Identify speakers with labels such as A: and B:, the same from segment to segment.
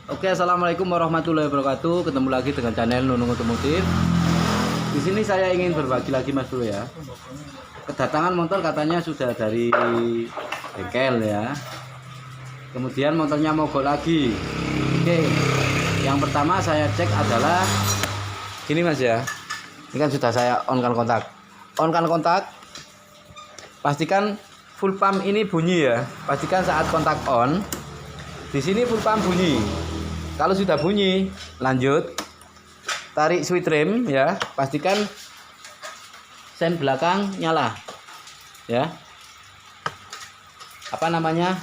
A: Oke, assalamualaikum warahmatullahi wabarakatuh. Ketemu lagi dengan channel Nunung Otomotif. Di sini saya ingin berbagi lagi Mas Bro ya. Kedatangan motor katanya sudah dari bengkel ya. Kemudian motornya mogok lagi. Oke, yang pertama saya cek adalah gini Mas ya. Ini kan sudah saya on-kan kontak. On-kan kontak. Pastikan full pump ini bunyi ya. Pastikan saat kontak on. Di sini full pump bunyi. Kalau sudah bunyi, lanjut tarik switch rem ya. Pastikan sen belakang nyala. Ya. Apa namanya?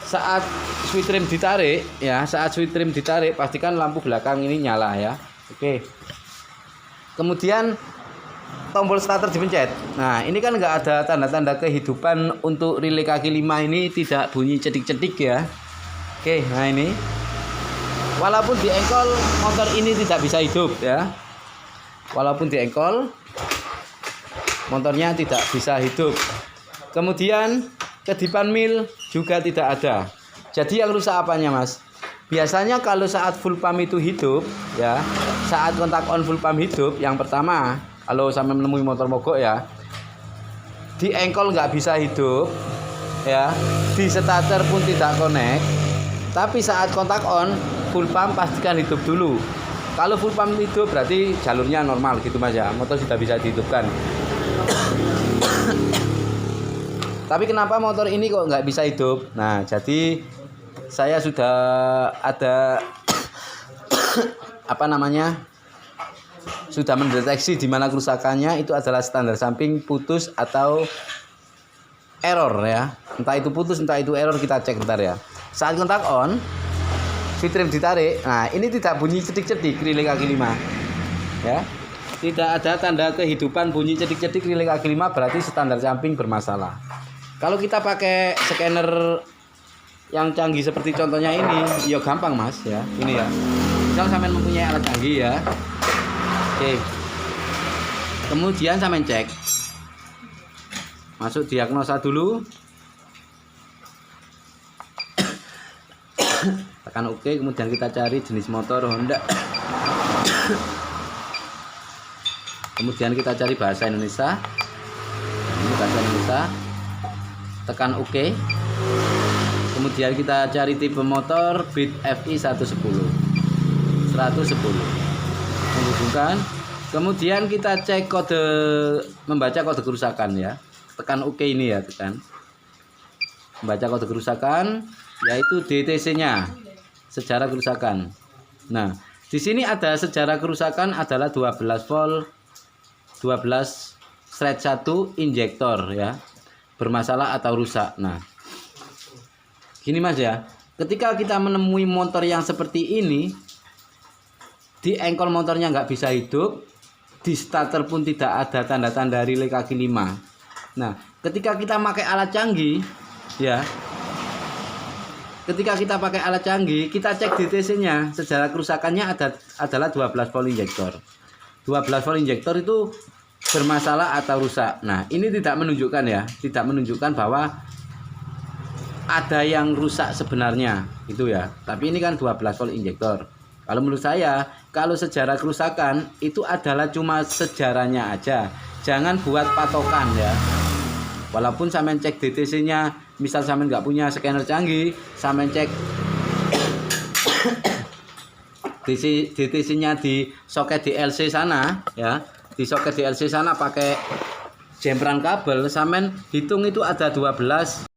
A: Saat switch rem ditarik ya, saat switch rem ditarik pastikan lampu belakang ini nyala ya. Oke. Kemudian tombol starter dipencet. Nah, ini kan nggak ada tanda-tanda kehidupan untuk relay kaki 5 ini, tidak bunyi cedik-cedik ya. Oke, nah ini. Walaupun di engkol motor ini tidak bisa hidup ya. Walaupun di engkol motornya tidak bisa hidup. Kemudian kedipan mil juga tidak ada. Jadi yang rusak apanya Mas? Biasanya kalau saat full pump itu hidup ya, saat kontak on full pump hidup, yang pertama kalau sampai menemui motor mogok ya, di engkol nggak bisa hidup ya, di starter pun tidak connect. Tapi saat kontak on full pump pastikan hidup dulu. Kalau full pump hidup berarti jalurnya normal gitu Mas ya, motor sudah bisa dihidupkan. Tapi kenapa motor ini kok nggak bisa hidup? Nah, jadi saya sudah ada apa namanya, sudah mendeteksi di mana kerusakannya. Itu adalah standar samping putus atau error ya. Entah itu putus, entah itu error, kita cek bentar ya. Saat kontak on, switch rem ditarik. Nah, ini tidak bunyi cedik-cedik relay kaki 5. Ya. Tidak ada tanda kehidupan bunyi cedik-cedik relay kaki 5, berarti standar samping bermasalah. Kalau kita pakai scanner yang canggih seperti contohnya ini, ya gampang Mas ya. Ini ya. Misal sampean mempunyai alat canggih ya. Oke. Kemudian sampean cek. Masuk diagnosa dulu. Tekan OK, kemudian kita cari jenis motor Honda. Kemudian kita cari bahasa Indonesia. Ini bahasa Indonesia. Tekan OK. Kemudian kita cari tipe motor Beat FI 110. Menghubungkan. Kemudian kita cek kode, membaca kode kerusakan ya. Tekan OK ini ya, tekan. Membaca kode kerusakan, yaitu DTC-nya, sejarah kerusakan. Nah, di sini ada sejarah kerusakan adalah 12 volt 12 thread 1 injektor ya, bermasalah atau rusak. Nah, gini Mas ya, ketika kita menemui motor yang seperti ini, di engkol motornya nggak bisa hidup, di starter pun tidak ada tanda-tanda relay kaki 5. Nah, ketika kita pakai alat canggih ya, ketika kita pakai alat canggih, kita cek DTC-nya, sejarah kerusakannya adalah 12 volt injektor. 12 volt injektor itu bermasalah atau rusak. Nah, ini tidak menunjukkan ya, tidak menunjukkan bahwa ada yang rusak sebenarnya, itu ya. Tapi ini kan 12 volt injektor. Kalau menurut saya, kalau sejarah kerusakan itu adalah cuma sejarahnya aja. Jangan buat patokan ya. Walaupun sampean cek DTC-nya, misal sampean nggak punya scanner canggih, sampean cek DTC-nya di soket DLC sana ya, di soket DLC sana pakai jempran kabel, sampean hitung itu ada 12.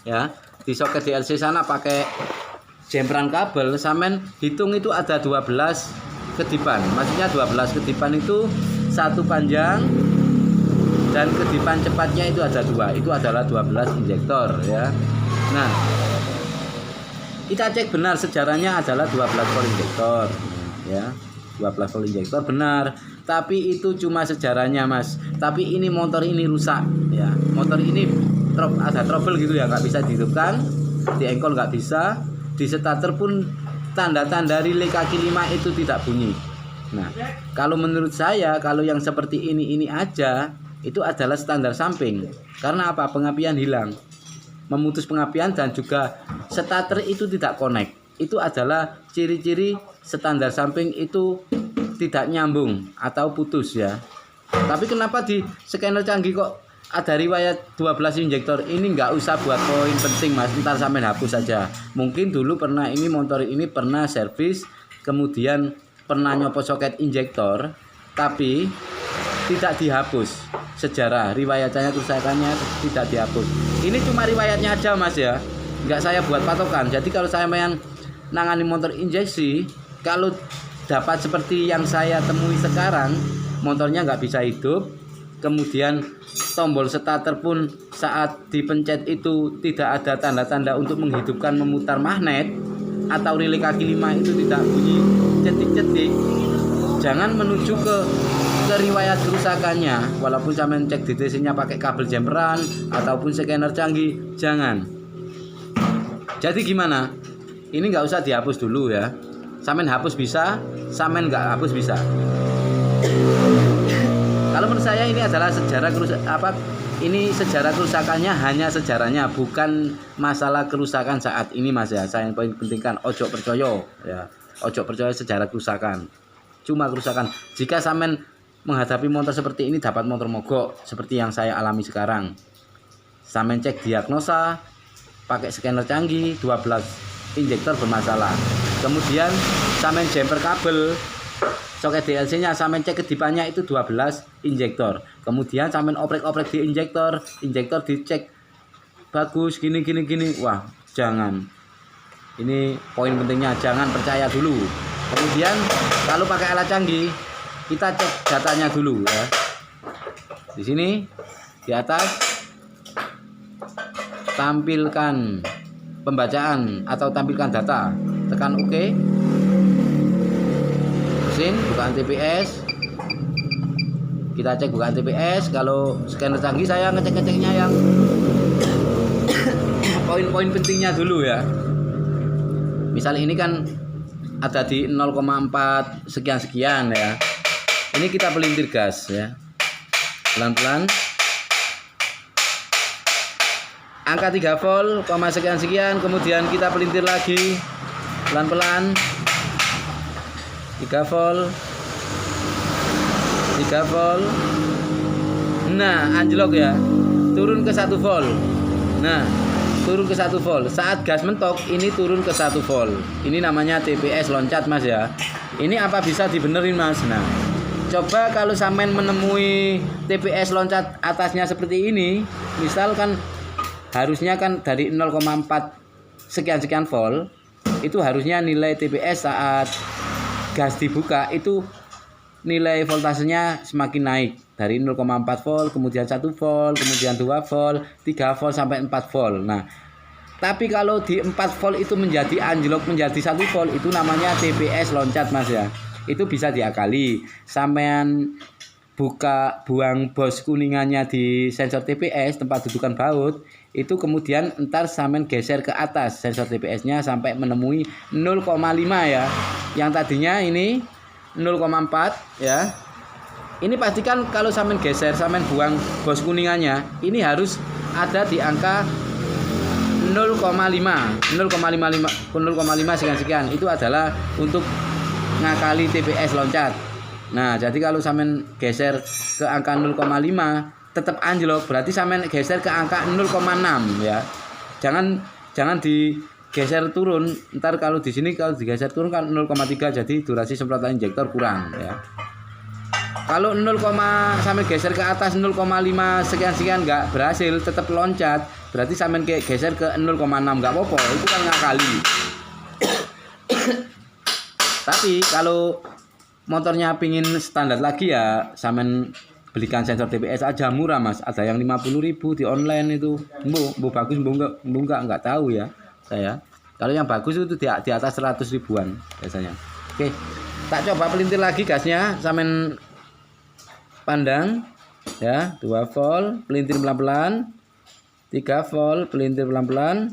A: Ya, di soket DLC sana pakai jemperan kabel, sampean hitung itu ada 12 kedipan. Maksudnya 12 kedipan itu satu panjang dan kedipan cepatnya itu ada 2. Itu adalah 12 injektor ya. Nah, kita cek benar sejarahnya adalah 12 volt injektor ya. 12 volt injektor benar, tapi itu cuma sejarahnya Mas. Tapi ini motor ini rusak ya. Motor ini ada trouble gitu ya, nggak bisa dihidupkan, di engkol nggak bisa, di starter pun tanda-tanda relay kaki 5 itu tidak bunyi. Nah, kalau menurut saya kalau yang seperti ini aja itu adalah standar samping. Karena apa? Pengapian hilang, memutus pengapian, dan juga starter itu tidak connect. Itu adalah ciri-ciri standar samping itu tidak nyambung atau putus ya. Tapi kenapa di scanner canggih kok ada riwayat 12 injektor? Ini nggak usah buat poin penting Mas, ntar sampai hapus saja. Mungkin dulu pernah ini motor ini pernah servis, kemudian pernah nyopot soket injektor, tapi tidak dihapus sejarah riwayatnya, kerusakannya tidak dihapus. Ini cuma riwayatnya aja Mas ya, nggak saya buat patokan. Jadi kalau saya main nangani motor injeksi, kalau dapat seperti yang saya temui sekarang, motornya nggak bisa hidup, kemudian tombol starter pun saat dipencet itu tidak ada tanda-tanda untuk menghidupkan memutar magnet, atau relay kaki 5 itu tidak bunyi cetik-cetik, jangan menuju ke riwayat kerusakannya. Walaupun saya cek DTC-nya pakai kabel jemperan ataupun scanner canggih, jangan. Jadi gimana? Ini nggak usah dihapus dulu ya. Samen hapus bisa, samen nggak hapus bisa. Kalau menurut saya ini adalah sejarah ini sejarah kerusakannya, hanya sejarahnya, bukan masalah kerusakan saat ini Mas ya. Saya yang paling pentingkan ojo percaya ya. Ojo percaya sejarah kerusakan. Cuma kerusakan. Jika samen menghadapi motor seperti ini, dapat motor mogok seperti yang saya alami sekarang, samen cek diagnosa pakai scanner canggih, 12 injektor bermasalah. Kemudian samen jumper kabel soket DLC-nya, samen cek kedipannya itu 12 injektor. Kemudian samen oprek-oprek di injektor dicek bagus gini. Wah, jangan. Ini poin pentingnya, jangan percaya dulu. Kemudian kalau pakai alat canggih, kita cek datanya dulu ya. Di sini di atas tampilkan pembacaan atau tampilkan data, tekan OK. Mesin bukaan TPS, kita cek bukaan TPS. Kalau scanner canggih saya ngecek-ngeceknya yang poin-poin pentingnya dulu ya. Misal ini kan ada di 0,4 sekian ya. Ini kita pelintir gas ya, pelan-pelan. Angka 3 volt, sekian, kemudian kita pelintir lagi pelan-pelan. 3 volt. Nah, anjlok ya. Turun ke 1 volt. Nah, turun ke 1 volt. Saat gas mentok ini turun ke 1 volt. Ini namanya TPS loncat Mas ya. Ini apa bisa dibenerin Mas? Nah, coba kalau sampean menemui TPS loncat atasnya seperti ini, misalkan harusnya kan dari 0,4 sekian volt, itu harusnya nilai TPS saat gas dibuka itu nilai voltasenya semakin naik dari 0,4 volt, kemudian 1 volt, kemudian 2 volt, 3 volt sampai 4 volt. Nah, tapi kalau di 4 volt itu menjadi anjlok menjadi 1 volt, itu namanya TPS loncat Mas ya. Itu bisa diakali. Sampean buang bos kuningannya di sensor TPS tempat dudukan baut, itu kemudian entar sampean geser ke atas sensor TPS-nya sampai menemui 0,5 ya. Yang tadinya ini 0,4 ya. Ini pastikan kalau sampean geser, sampean buang bos kuningannya, ini harus ada di angka 0,5 sekian. Itu adalah untuk ngakali TPS loncat. Nah, jadi kalau sampean geser ke angka 0,5 tetap anjlok, berarti sampean geser ke angka 0,6 ya. Jangan digeser turun. Ntar kalau di sini kalau digeser turun kan 0,3, jadi durasi semprotan injektor kurang ya. Kalau 0, sampean geser ke atas 0,5 sekian nggak berhasil, tetap loncat, berarti sampean geser ke 0,6 nggak apa-apa, itu kan ngakali. Tapi kalau motornya pingin standar lagi ya, sampean belikan sensor TPS aja murah Mas. Ada yang 50.000 di online itu. Bu bagus, bu enggak tahu ya saya. Kalau yang bagus itu di atas 100 ribuan biasanya. Oke. Tak coba pelintir lagi gasnya, sampean pandang ya, 2 volt, pelintir pelan-pelan. 3 volt, pelintir pelan-pelan.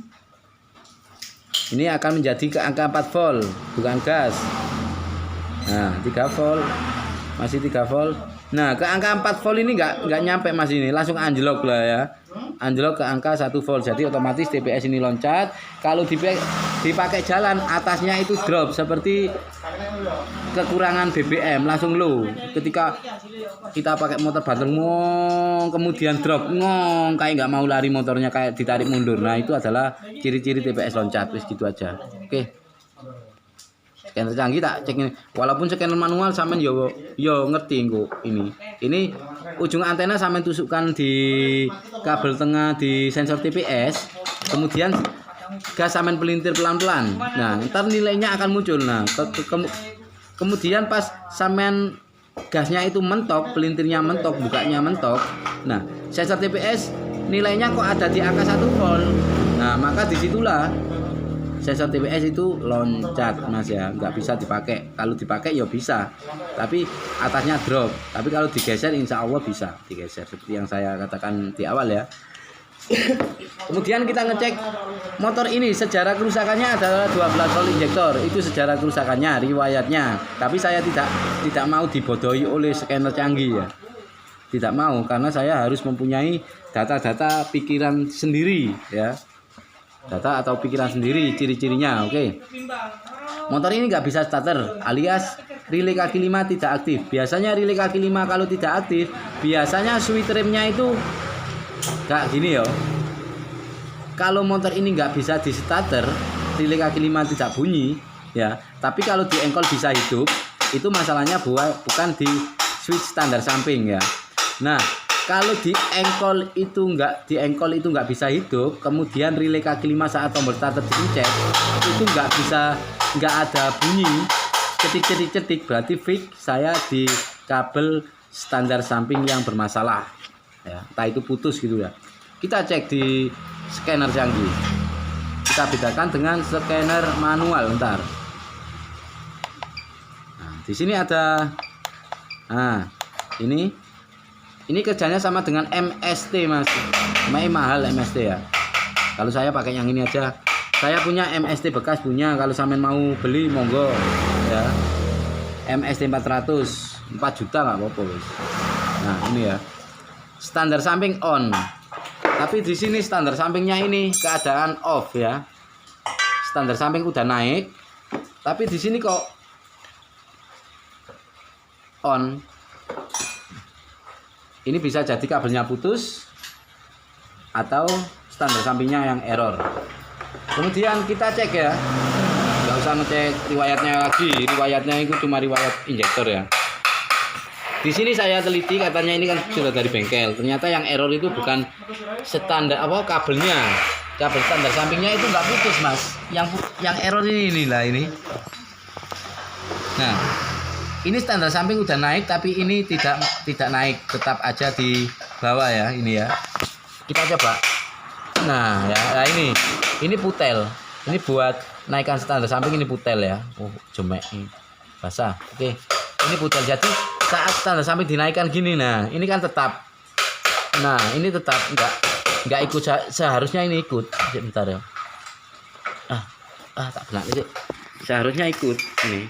A: Ini akan menjadi ke angka 4 volt, bukan gas. Nah, 3 volt. Masih 3 volt. Nah, ke angka 4 volt ini enggak nyampe Mas ini, langsung anjlok lah ya. Anjlok ke angka 1 volt. Jadi otomatis TPS ini loncat. Kalau dipakai jalan, atasnya itu drop seperti kekurangan BBM, langsung low. Ketika kita pakai motor banter ngong, kemudian drop ngong, kayak nggak mau lari motornya, kayak ditarik mundur. Nah, itu adalah ciri-ciri TPS loncat. Wis gitu aja. Oke. Scanner canggih tak cek ini. Walaupun scanner manual sampean yo ngerti kok ini. Ini ujung antena sampean tusukkan di kabel tengah di sensor TPS. Kemudian gas sampean pelintir pelan-pelan. Nah, ntar nilainya akan muncul. Nah, kemudian pas sampean gasnya itu mentok, pelintirnya mentok, bukanya mentok. Nah, sensor TPS nilainya kok ada di angka 1 volt. Nah, maka disitulah sensor TPS itu loncat Mas ya, nggak bisa dipakai. Kalau dipakai ya bisa, tapi atasnya drop. Tapi kalau digeser insya Allah bisa digeser, seperti yang saya katakan di awal ya. Kemudian kita ngecek motor ini, sejarah kerusakannya adalah 12 volt injektor. Itu sejarah kerusakannya, riwayatnya. Tapi saya tidak mau dibodohi oleh scanner canggih ya. Tidak mau, karena saya harus mempunyai data-data pikiran sendiri ya. Data atau pikiran sendiri, ciri-cirinya. Oke. Motor ini nggak bisa starter, alias relay kaki 5 tidak aktif. Biasanya relay kaki 5 kalau tidak aktif, biasanya switch remnya itu kayak gini ya. Kalau motor ini nggak bisa di starter, relay kaki 5 tidak bunyi ya. Tapi kalau di engkol bisa hidup, itu masalahnya bukan di switch standar samping ya. Nah, kalau di engkol itu nggak bisa hidup, kemudian relay kaki 5 saat tombol starter dipencet itu nggak ada bunyi cetik, berarti fix saya di kabel standar samping yang bermasalah ya, entah itu putus gitu ya. Kita cek di scanner canggih, kita bedakan dengan scanner manual. Ntar nah, di sini ada, nah ini kerjanya sama dengan MST Mas. Mahal MST ya. Kalau saya pakai yang ini aja. Saya punya MST bekas punya. Kalau sampean mau beli monggo ya. MST 400 4 juta nggak apa-apa wis. Nah, ini ya. Standar samping on. Tapi di sini standar sampingnya ini keadaan off ya. Standar samping udah naik. Tapi di sini kok on. Ini bisa jadi kabelnya putus atau standar sampingnya yang error. Kemudian kita cek ya, nggak usah ngecek riwayatnya lagi. Riwayatnya itu cuma riwayat injektor ya. Di sini saya teliti, katanya ini kan sudah dari bengkel. Ternyata yang error itu bukan standar kabelnya. Kabel standar sampingnya itu nggak putus Mas. Yang error ini lah ini. Nah, ini standar samping udah naik, tapi ini tidak naik, tetap aja di bawah ya, ini ya. Kita coba. Nah, ya ini putel. Ini buat naikkan standar samping, ini putel ya. Oh, jemek ini. Basah. Oke. Ini putel. Jadi saat standar samping dinaikkan gini, nah, ini kan tetap. Nah, ini tetap enggak ikut, seharusnya ini ikut. Bentar ya. Tak benar ini. Seharusnya ikut ini.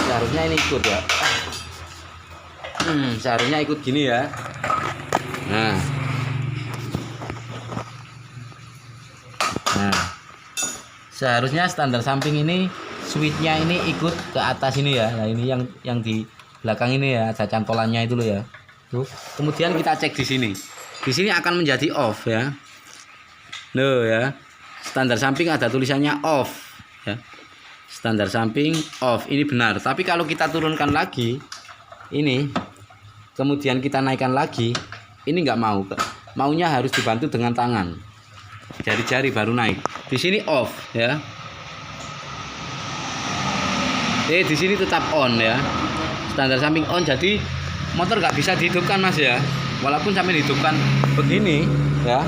A: Seharusnya ini ikut ya. Seharusnya ikut gini ya. Nah, seharusnya standar samping ini switchnya ini ikut ke atas ini ya. Nah, ini yang di belakang ini ya, ada cantolannya itu loh ya. Tuh. Kemudian kita cek di sini. Di sini akan menjadi off ya. Loh ya. Standar samping ada tulisannya off ya. Standar samping off, ini benar. Tapi kalau kita turunkan lagi ini, kemudian kita naikkan lagi, ini nggak mau. Maunya harus dibantu dengan tangan, jari-jari baru naik. Di sini off ya. Di sini tetap on ya. Standar samping on, jadi motor nggak bisa dihidupkan Mas ya. Walaupun sampai dihidupkan begini ya.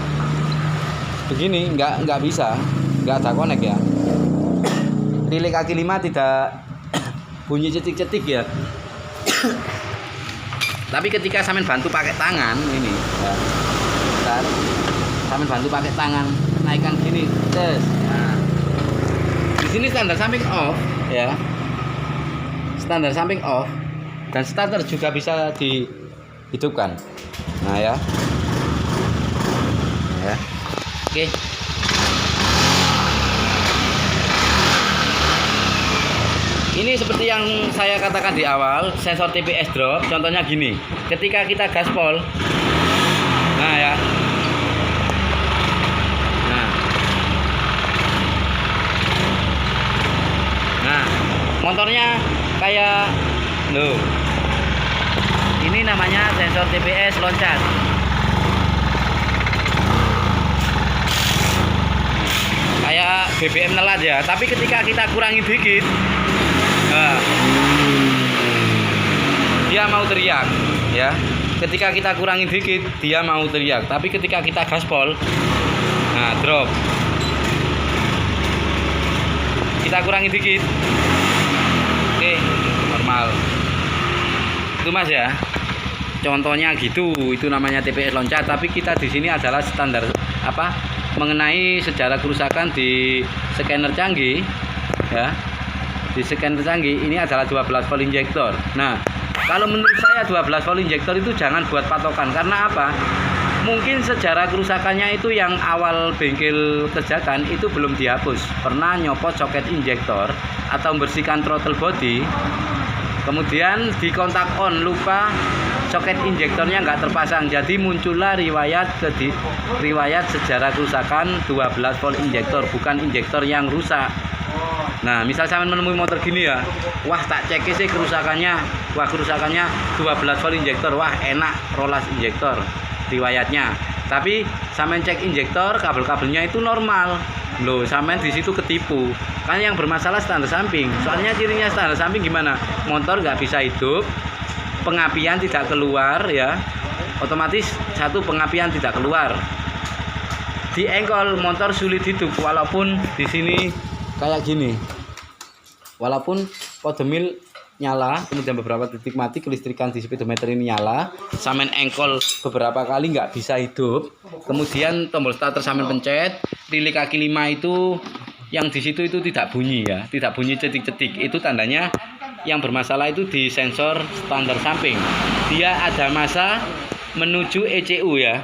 A: Begini nggak bisa. Nggak ada connect ya. Relay kaki 5 tidak bunyi cetik-cetik ya. Tapi ketika sampean bantu pakai tangan ini ya. Bentar. Sampean bantu pakai tangan naikkan gini, tes. Nah. Di sini standar samping off ya. Standar samping off dan starter juga bisa dihidupkan. Nah ya. Nah, ya. Oke. Ini seperti yang saya katakan di awal, sensor TPS drop. Contohnya gini, ketika kita gaspol, nah ya, nah, motornya kayak, loh, ini namanya sensor TPS loncat. Kayak BBM nelat ya, tapi ketika kita kurangi dikit, nah, dia mau teriak ya. Ketika kita kurangi dikit dia mau teriak, tapi ketika kita gaspol, nah drop. Kita kurangi dikit, oke, normal. Itu Mas ya. Contohnya gitu, itu namanya TPS loncat. Tapi kita di sini adalah standar apa? Mengenai sejarah kerusakan di scanner canggih ya. Di scanner canggih ini adalah 12 volt injektor. Nah, kalau menurut saya 12 volt injektor itu jangan buat patokan. Karena apa? Mungkin sejarah kerusakannya itu yang awal bengkel kerjakan itu belum dihapus. Pernah nyopot soket injektor atau membersihkan throttle body, kemudian di kontak on lupa soket injektornya nggak terpasang, jadi muncullah riwayat sejarah kerusakan 12 volt injektor, bukan injektor yang rusak. Nah, misal saya menemui motor gini ya, wah tak cek sih kerusakannya, wah kerusakannya 12 volt injektor, wah enak rolas injektor riwayatnya. Tapi sampean cek injektor, kabel-kabelnya itu normal. Loh, sampean di situ ketipu. Kan yang bermasalah standar samping. Soalnya cirinya standar samping gimana? Motor nggak bisa hidup, pengapian tidak keluar ya. Otomatis satu pengapian tidak keluar. Di engkol motor sulit hidup walaupun di sini kayak gini. Walaupun kodemil nyala, kemudian beberapa titik mati, kelistrikan di speedometer ini nyala, samen engkol beberapa kali nggak bisa hidup, kemudian tombol starter samen pencet, relay kaki 5 itu yang di situ itu tidak bunyi ya, tidak bunyi cetik-cetik, itu tandanya yang bermasalah itu di sensor standar samping. Dia ada masa menuju ECU ya.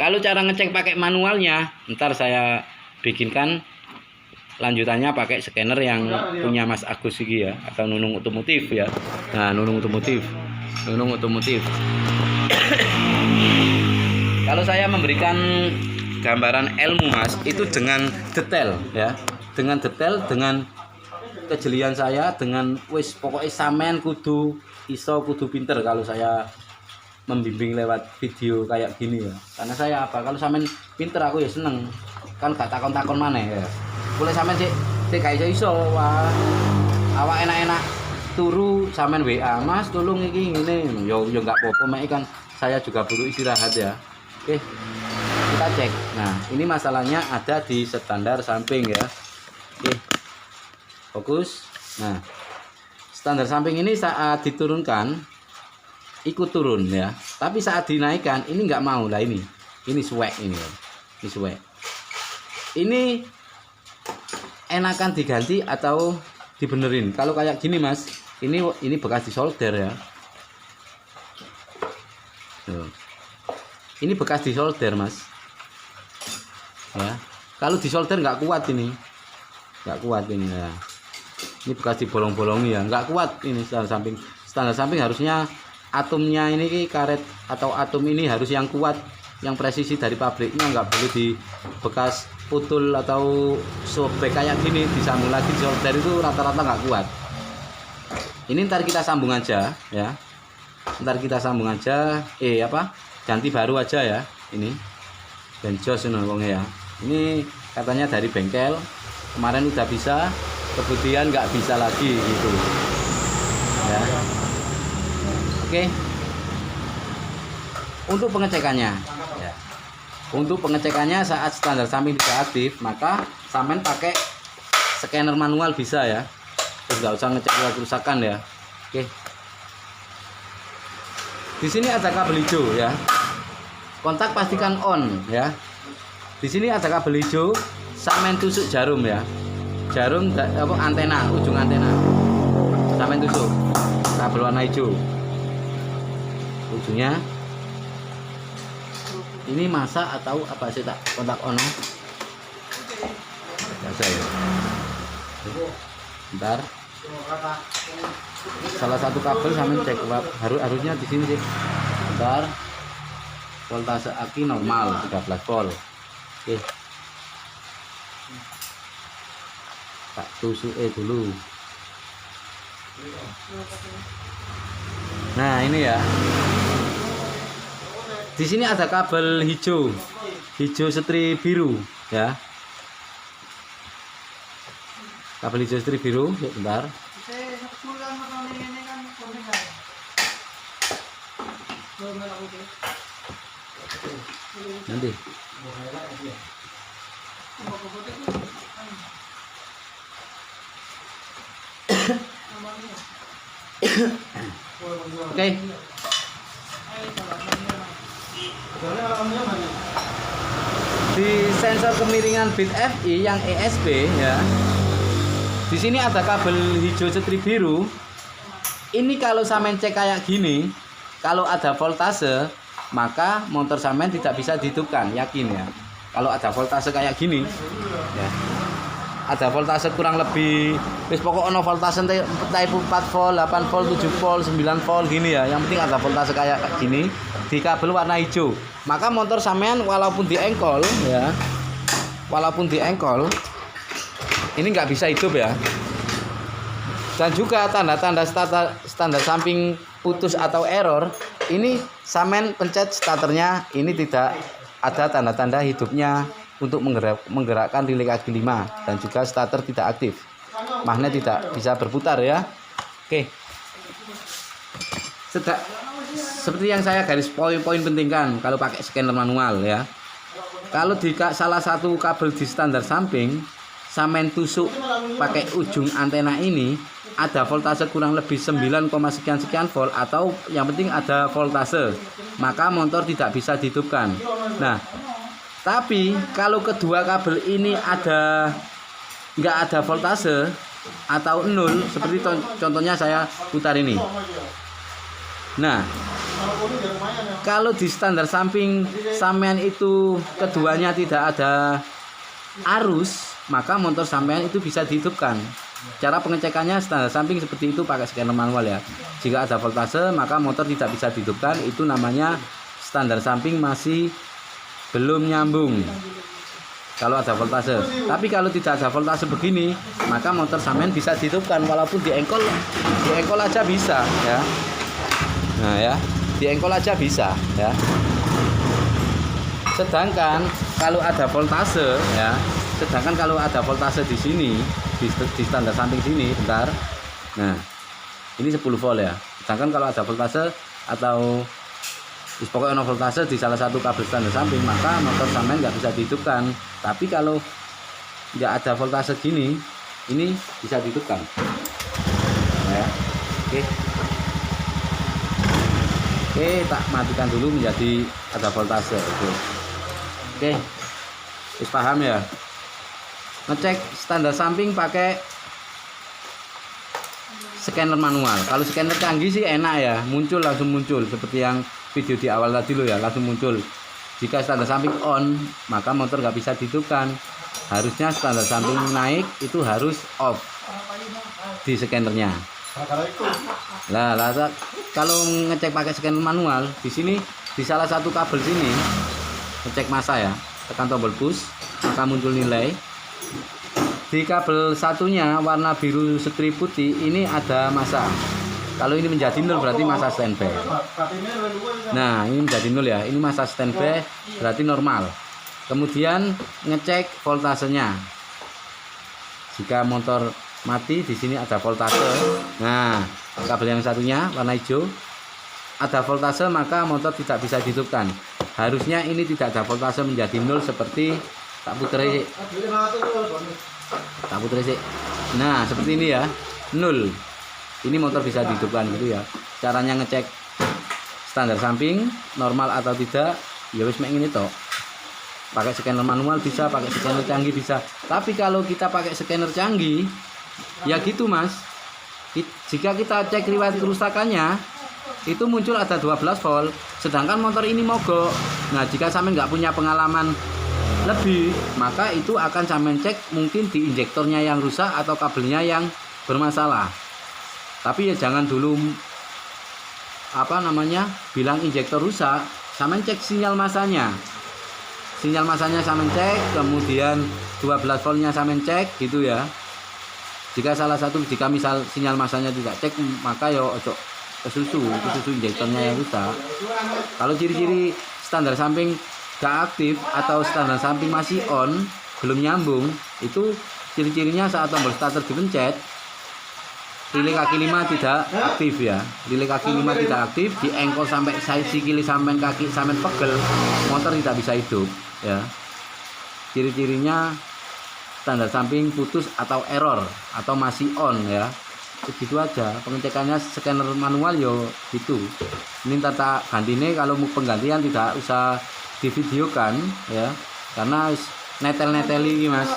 A: Kalau cara ngecek pakai manualnya, ntar saya bikinkan lanjutannya pakai scanner yang punya Mas Agus ini ya, atau Nunung Otomotif ya. Nah, Nunung Otomotif. Kalau saya memberikan gambaran ilmu Mas, itu dengan detail ya, dengan detail, dengan kejelian saya, dengan wis pokoknya sampean kudu iso, kudu pinter kalau saya membimbing lewat video kayak gini ya. Karena saya apa? Kalau sampean pinter aku ya seneng. Kan gak takon-takon maneh ya. Boleh sampean sih gak iso, wah awak enak-enak turu sampean WA, Mas tolong iki ngene. Yo enggak apa-apa, mek kan saya juga butuh istirahat ya. Oke. Kita cek. Nah, ini masalahnya ada di standar samping ya. Oke. Fokus. Nah, standar samping ini saat diturunkan ikut turun ya. Tapi saat dinaikkan ini nggak mau lah ini. Ini swag ini. Ini swag. Ini enakan diganti atau dibenerin. Kalau kayak gini Mas, ini bekas disolder ya. Tuh. Ini bekas disolder Mas. Ya. Kalau disolder nggak kuat ini. Nggak kuat ini ya. Ini bekas dibolong-bolongi ya, nggak kuat ini standar samping. Standar samping harusnya atomnya ini karet atau atom ini harus yang kuat, yang presisi dari pabriknya, nggak boleh di bekas putul atau sobek kayak gini disambung lagi solder, itu rata-rata nggak kuat. Ini ntar kita sambung aja ya, ntar kita sambung aja, ganti baru aja ya. Ini benjos ini ya, ini katanya dari bengkel kemarin udah bisa, kemudian nggak bisa lagi gitu ya. Oke, untuk pengecekannya ya. Untuk pengecekannya saat standar samping tidak aktif, maka sampean pakai scanner manual bisa ya, terus nggak usah ngecek kerusakan ya. Oke, di sini ada kabel hijau ya, kontak pastikan on ya. Di sini ada kabel hijau, sampean tusuk jarum ya, jarum apa antena, ujung antena sampean tusuk kabel warna hijau ujungnya. Ini masa atau apa sih, tak kontak on biasa ya. Bentar, salah satu kabel sampean cek harusnya di sini sih. Bentar, voltase aki normal 13 volt. Oke, tak tusuk dulu. Nah ini ya, di sini ada kabel hijau, hijau setri biru ya, kabel hijau setri biru. Bentar, nanti oke. Di sensor kemiringan bit FI yang ESP ya, di sini ada kabel hijau setri biru. Ini kalau sampean cek kayak gini, kalau ada voltase maka motor sampean tidak bisa dihidupkan, yakin ya. Kalau ada voltase kayak gini ya, ada voltase kurang lebih wis pokok ono voltase entah 4 volt, 8 volt, 7 volt, 9 volt gini ya. Yang penting ada voltase kayak gini di kabel warna hijau, maka motor sampean walaupun diengkol ya, walaupun diengkol ini nggak bisa hidup ya. Dan juga tanda-tanda standar samping putus atau error, ini sampean pencet starternya, ini tidak ada tanda-tanda hidupnya untuk menggerakkan relay kaki 5, dan juga starter tidak aktif, magnet tidak bisa berputar ya. Oke, seperti yang saya garis poin-poin penting kan kalau pakai scanner manual ya. Kalau di salah satu kabel di standar samping sampean tusuk pakai ujung antena ini, ada voltase kurang lebih 9, sekian volt, atau yang penting ada voltase, maka motor tidak bisa dihidupkan. Nah, tapi kalau kedua kabel ini nggak ada voltase atau 0, seperti contohnya saya putar ini. Nah, kalau di standar samping sampean itu keduanya tidak ada arus, maka motor sampean itu bisa dihidupkan. Cara pengecekannya standar samping seperti itu, pakai scanner manual ya. Jika ada voltase maka motor tidak bisa dihidupkan, itu namanya standar samping masih belum nyambung kalau ada voltase. Tapi kalau tidak ada voltase begini, maka motor sampean bisa dihidupkan walaupun diengkol aja bisa ya. Nah ya, diengkol aja bisa ya. Sedangkan kalau ada voltase ya, di sini di standar samping sini, bentar. Nah, ini 10 volt ya. Sedangkan kalau ada voltase atau pokoknya voltase di salah satu kabel standar samping, maka motor sampean nggak bisa dihidupkan. Tapi kalau nggak ada voltase gini, ini bisa dihidupkan. Ya, oke. Oke, tak matikan dulu menjadi ada voltase. Oke, wis paham ya? Ngecek standar samping pakai scanner manual. Kalau scanner canggih sih enak ya, langsung muncul seperti yang video di awal tadi lo ya, langsung muncul. Jika standar samping on, maka motor nggak bisa dihidupkan. Harusnya standar samping naik itu harus off di scannernya. Nah, kalau ngecek pakai scanner manual, di sini di salah satu kabel sini ngecek masa ya, tekan tombol push maka muncul nilai. Di kabel satunya warna biru setri putih ini ada masa. Kalau ini menjadi 0 berarti masa standby. Nah, ini menjadi 0 ya, ini masa standby berarti normal. Kemudian ngecek voltasenya. Jika motor mati, di sini ada voltase. Nah, kabel yang satunya warna hijau ada voltase, maka motor tidak bisa dihidupkan. Harusnya ini tidak ada voltase menjadi 0 seperti tak puter sih. Nah, seperti ini ya. 0. Ini motor bisa dihidupkan gitu ya. Caranya ngecek standar samping normal atau tidak, ya wis mek ngene tok. Pakai scanner manual bisa, pakai scanner canggih bisa. Tapi kalau kita pakai scanner canggih, ya gitu Mas. Jika kita cek riwayat kerusakannya, itu muncul ada 12 volt. Sedangkan motor ini mogok. Nah, jika sampean nggak punya pengalaman lebih, maka itu akan sampean cek mungkin di injektornya yang rusak atau kabelnya yang bermasalah. Tapi ya jangan dulu bilang injektor rusak, sampean cek sinyal masanya. Sinyal masanya sampean cek, kemudian 12 voltnya sampean cek gitu ya. Jika misal sinyal masanya tidak cek, maka ya ojo kesusu injektornya yang rusak. Kalau ciri-ciri standar samping gak aktif atau standar samping masih on, belum nyambung, itu ciri-cirinya saat tombol starter dipencet, relay kaki 5 tidak aktif ya. Relay kaki 5 tidak aktif, diengkol sampai sikili sampai kaki sampai pegel, motor tidak bisa hidup ya. Ciri-cirinya standar samping putus atau error atau masih on ya. Begitu aja pengecekannya. Scanner manual yo gitu. Ini tata gantine, kalau mau penggantian tidak usah divideokan ya, karena netel-neteli Mas,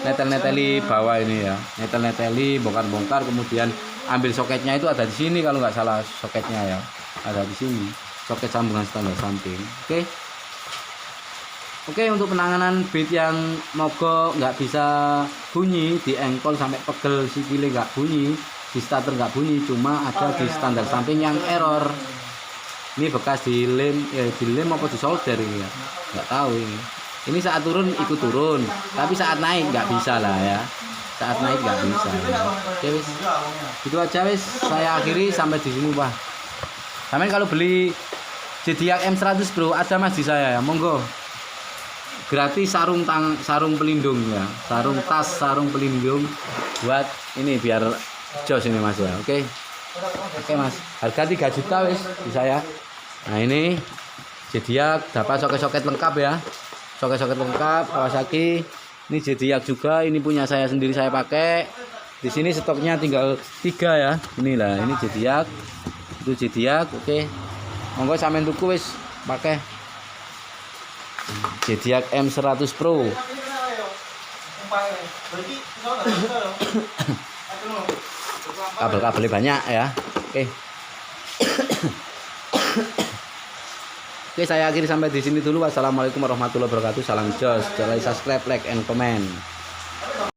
A: netel-neteli bawah ini ya, netel-neteli, bongkar-bongkar, kemudian ambil soketnya itu ada di sini kalau nggak salah, soketnya ya ada di sini, soket sambungan standar samping. Oke, untuk penanganan beat yang mogok nggak bisa bunyi, di engkol sampai pegel sikile nggak bunyi, di starter nggak bunyi, cuma ada di standar samping yang error. Ini bekas dilem apa disolder ya, nggak tahu ini. Ini saat turun ikut turun, tapi saat naik nggak bisa lah ya. Saat naik nggak bisa. Ya. Oke wis, gitu aja wis. Saya akhiri sampai di sini Pak. Sampai kalau beli Zodiac M100 Pro ada Mas di saya ya, monggo. Gratis sarung pelindung ya, sarung tas, sarung pelindung buat ini biar jos ini Mas ya. Oke Mas, harga 3 juta wis di saya. Nah ini Zodiac dapat soket-soket lengkap ya, soket-soket lengkap Kawasaki. Ini Zodiac juga, ini punya saya sendiri, saya pakai. Di sini stoknya tinggal 3 ya. Inilah, ini Zodiac, itu Zodiac. Oke, monggo sampean tuku wis pakai Zodiac M100 Pro. Kabel-kabelnya banyak ya. Oke, saya akhiri sampai di sini dulu. Wassalamualaikum warahmatullahi wabarakatuh. Salam jos. Jangan lupa subscribe, like, and comment.